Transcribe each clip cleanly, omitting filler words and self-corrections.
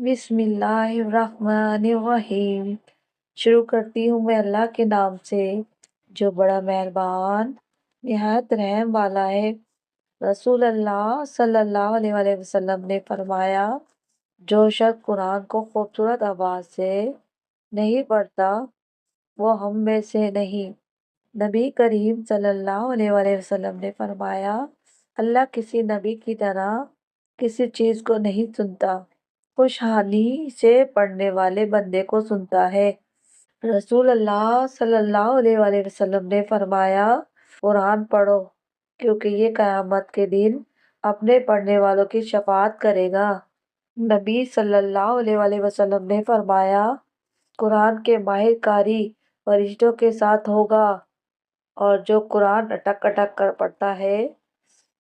بسم اللہ الرحمن الرحیم۔ شروع کرتی ہوں میں اللہ کے نام سے جو بڑا مہربان نہایت رحم والا ہے۔ رسول اللہ صلی اللہ علیہ وآلہ وسلم نے فرمایا، جو شخص قرآن کو خوبصورت آواز سے نہیں پڑھتا وہ ہم میں سے نہیں۔ نبی کریم صلی اللہ علیہ وآلہ وسلم نے فرمایا، اللہ کسی نبی کی طرح کسی چیز کو نہیں سنتا، خوشحالی سے پڑھنے والے بندے کو سنتا ہے۔ رسول اللہ صلی اللہ علیہ وآلہ وسلم نے فرمایا، قرآن پڑھو کیونکہ یہ قیامت کے دن اپنے پڑھنے والوں کی شفاعت کرے گا۔ نبی صلی اللہ علیہ وآلہ وسلم نے فرمایا، قرآن کے ماہر قاری فرشتوں کے ساتھ ہوگا، اور جو قرآن اٹک اٹک کر پڑھتا ہے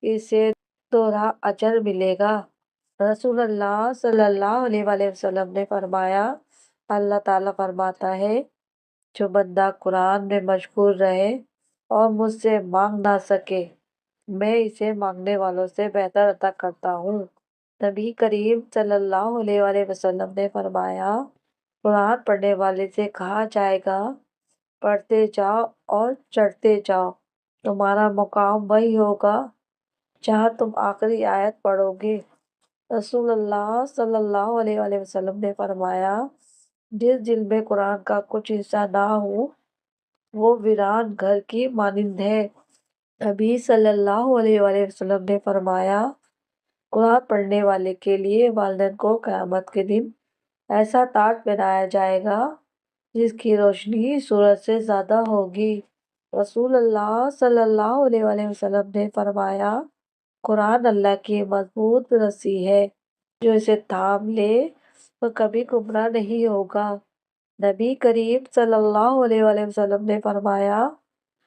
اسے دوہرا اجر ملے گا۔ رسول اللہ صلی اللہ علیہ وآلہ وسلم نے فرمایا، اللہ تعالیٰ فرماتا ہے، جو بندہ قرآن میں مشغول رہے اور مجھ سے مانگ نہ سکے میں اسے مانگنے والوں سے بہتر عطا کرتا ہوں۔ نبی کریم صلی اللہ علیہ وآلہ وسلم نے فرمایا، قرآن پڑھنے والے سے کہا جائے گا، پڑھتے جاؤ اور چڑھتے جاؤ، تمہارا مقام وہی ہوگا جہاں تم آخری آیت پڑھو گے۔ رسول اللہ صلی اللہ علیہ وآلہ وسلم نے فرمایا، جس دل میں قرآن کا کچھ حصہ نہ ہو وہ ویران گھر کی مانند ہے۔ نبی صلی اللہ علیہ وآلہ وسلم نے فرمایا، قرآن پڑھنے والے کے لیے والدین کو قیامت کے دن ایسا تاج پہنایا جائے گا جس کی روشنی سورج سے زیادہ ہوگی۔ رسول اللہ صلی اللہ علیہ وآلہ وسلم نے فرمایا، قرآن اللہ کی مضبوط رسی ہے، جو اسے تھام لے وہ کبھی گمراہ نہیں ہوگا۔ نبی کریم صلی اللہ علیہ وآلہ وسلم نے فرمایا،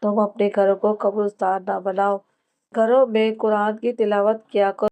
تم اپنے گھروں کو قبرستان نہ بناؤ، گھروں میں قرآن کی تلاوت کیا کرو۔